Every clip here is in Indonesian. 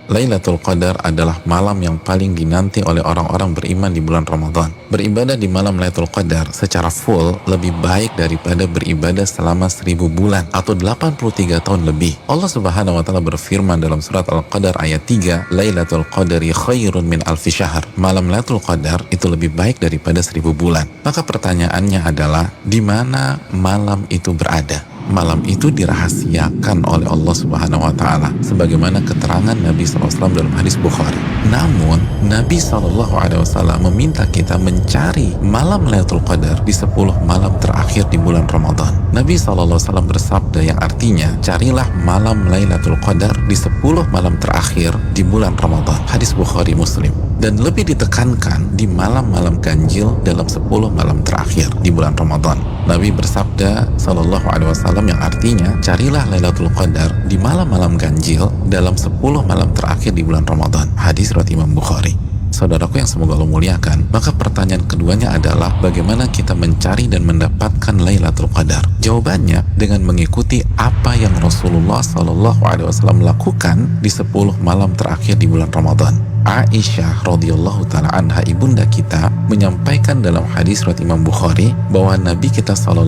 Lailatul Qadar adalah malam yang paling dinanti oleh orang-orang beriman di bulan Ramadan. Beribadah di malam Lailatul Qadar secara full lebih baik daripada beribadah selama 1000 bulan atau 83 tahun lebih. Allah Subhanahu wa taala berfirman dalam surat Al-Qadar ayat 3, Lailatul Qadari khairun min alfi syahr. Malam Lailatul Qadar itu lebih baik daripada 1000 bulan. Maka pertanyaannya adalah, di mana malam itu berada? Malam itu dirahasiakan oleh Allah Subhanahu wa taala sebagaimana keterangan Nabi SAW dalam hadis Bukhari. Namun Nabi SAW meminta kita mencari malam Lailatul Qadar di 10 malam terakhir di bulan Ramadan. Nabi SAW bersabda yang artinya, carilah malam Lailatul Qadar di 10 malam terakhir di bulan Ramadan. Hadis Bukhari Muslim. Dan lebih ditekankan di malam-malam ganjil dalam 10 malam terakhir di bulan Ramadan. Nabi bersabda SAW yang artinya, carilah Lailatul Qadar di malam-malam ganjil dalam 10 malam terakhir di bulan Ramadan. Hadis riwayat Imam Bukhari. Saudaraku yang semoga Allah muliakan, maka pertanyaan keduanya adalah bagaimana kita mencari dan mendapatkan Lailatul Qadar? Jawabannya dengan mengikuti apa yang Rasulullah SAW lakukan di 10 malam terakhir di bulan Ramadan. Aisyah radhiyallahu taala anha, ibunda kita, menyampaikan dalam hadis riwayat Imam Bukhari bahwa Nabi kita SAW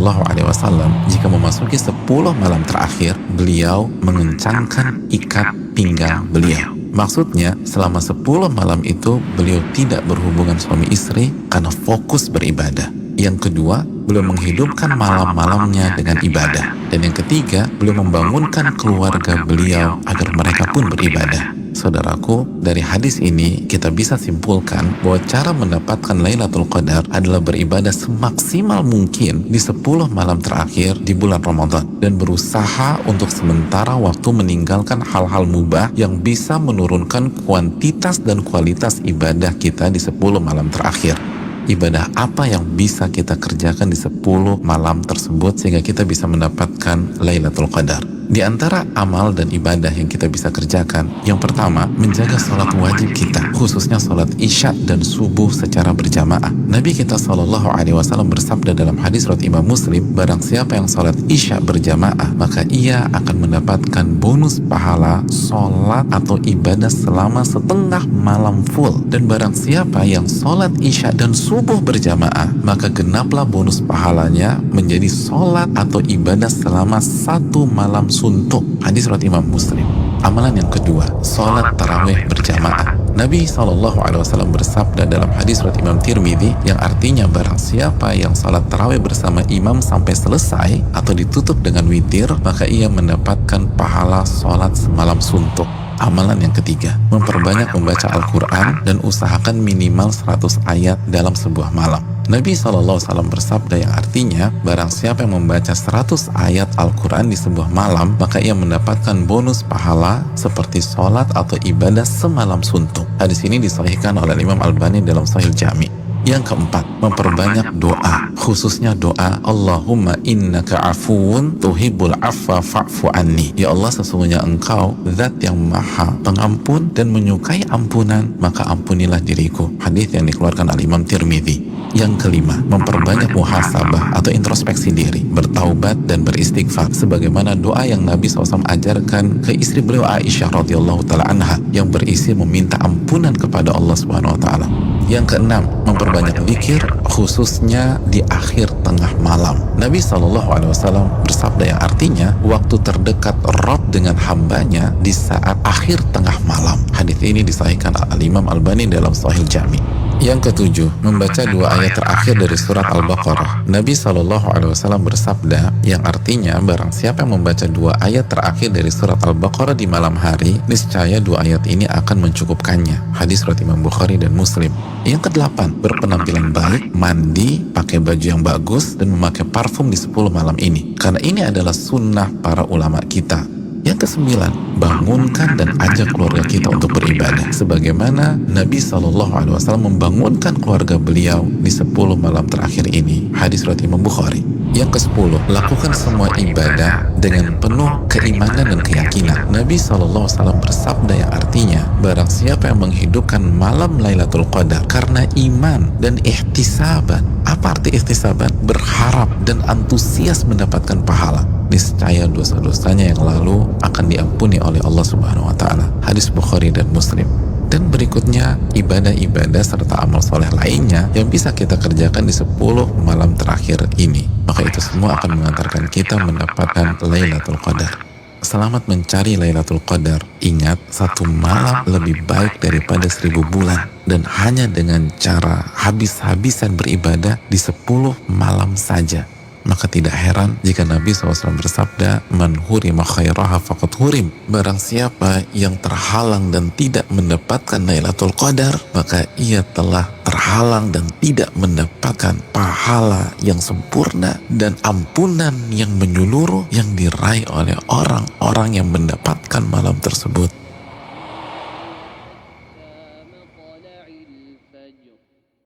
jika memasuki 10 malam terakhir, beliau mengencangkan ikat pinggang beliau. Maksudnya, selama 10 malam itu beliau tidak berhubungan suami istri karena fokus beribadah. Yang kedua, beliau menghidupkan malam-malamnya dengan ibadah. Dan yang ketiga, beliau membangunkan keluarga beliau agar mereka pun beribadah. Saudaraku, dari hadis ini kita bisa simpulkan bahwa cara mendapatkan Lailatul Qadar adalah beribadah semaksimal mungkin di 10 malam terakhir di bulan Ramadan dan berusaha untuk sementara waktu meninggalkan hal-hal mubah yang bisa menurunkan kuantitas dan kualitas ibadah kita di 10 malam terakhir. Ibadah apa yang bisa kita kerjakan di 10 malam tersebut sehingga kita bisa mendapatkan Lailatul Qadar? Di antara amal dan ibadah yang kita bisa kerjakan, yang pertama, menjaga sholat wajib kita, khususnya sholat isya dan subuh secara berjamaah. Nabi kita SAW bersabda dalam hadis riwayat Imam Muslim, barang siapa yang sholat isya berjamaah, maka ia akan mendapatkan bonus pahala sholat atau ibadah selama setengah malam full. Dan barang siapa yang sholat isya dan subuh berjamaah, maka genaplah bonus pahalanya menjadi sholat atau ibadah selama 1 malam suntuk. Hadis riwayat Imam Muslim. Amalan yang kedua, sholat tarawih berjamaah. Nabi SAW bersabda dalam hadis riwayat Imam Tirmidzi yang artinya barang siapa yang sholat tarawih bersama imam sampai selesai atau ditutup dengan witir, maka ia mendapatkan pahala sholat semalam suntuk. Amalan yang ketiga, memperbanyak membaca Al-Quran dan usahakan minimal 100 ayat dalam sebuah malam. Nabi SAW bersabda yang artinya barang siapa yang membaca 100 ayat Al-Quran di sebuah malam, maka ia mendapatkan bonus pahala seperti sholat atau ibadah semalam suntuk. Hadis ini disahihkan oleh Imam Albani dalam Sahih Jami. Yang keempat, memperbanyak doa, khususnya doa Allahumma innaka afuun tuhibbul afwa fa'fu anni. Ya Allah, sesungguhnya engkau zat yang maha pengampun dan menyukai ampunan, maka ampunilah diriku. Hadis yang dikeluarkan oleh Imam Tirmidzi. Yang kelima, memperbanyak muhasabah atau introspeksi diri, bertaubat dan beristighfar sebagaimana doa yang Nabi SAW ajarkan ke istri beliau Aisyah radhiyallahu taala anha yang berisi meminta ampunan kepada Allah Subhanahu wa taala. Yang keenam, memperbanyak zikir khususnya di akhir tengah malam. Nabi SAW bersabda yang artinya waktu terdekat Rabb dengan hambanya di saat akhir tengah malam. Hadis ini disahihkan Al-Imam Albani dalam Sahih Jami. Yang ketujuh, membaca 2 ayat terakhir dari surat Al-Baqarah. Nabi SAW bersabda yang artinya barang siapa yang membaca 2 ayat terakhir dari surat Al-Baqarah di malam hari, niscaya 2 ayat ini akan mencukupkannya. Hadis riwayat Imam Bukhari dan Muslim. Yang kedelapan, berpenampilan baik, mandi, pakai baju yang bagus, dan memakai parfum di 10 malam ini. Karena ini adalah sunnah para ulama kita. Yang kesembilan, bangunkan dan ajak keluarga kita untuk beribadah sebagaimana Nabi SAW membangunkan keluarga beliau di 10 malam terakhir ini. Hadis riwayat Imam Bukhari. Yang ke-10, lakukan semua ibadah dengan penuh keimanan dan keyakinan. Nabi SAW bersabda yang artinya, barang siapa yang menghidupkan malam Lailatul Qadar karena iman dan ihtisaban. Apa arti ihtisaban? Berharap dan antusias mendapatkan pahala. Niscaya dosa-dosanya yang lalu akan diampuni oleh Allah Subhanahu wa Ta'ala. Hadis Bukhari dan Muslim. Dan berikutnya ibadah-ibadah serta amal soleh lainnya yang bisa kita kerjakan di 10 malam terakhir ini. Maka itu semua akan mengantarkan kita mendapatkan Lailatul Qadar. Selamat mencari Lailatul Qadar. Ingat, satu malam lebih baik daripada 1000 bulan. Dan hanya dengan cara habis-habisan beribadah di 10 malam saja. Maka tidak heran jika Nabi SAW bersabda, man hurima khairaha faqad hurim. Barang siapa yang terhalang dan tidak mendapatkan Lailatul Qadar, maka ia telah terhalang dan tidak mendapatkan pahala yang sempurna dan ampunan yang menyeluruh yang diraih oleh orang-orang yang mendapatkan malam tersebut.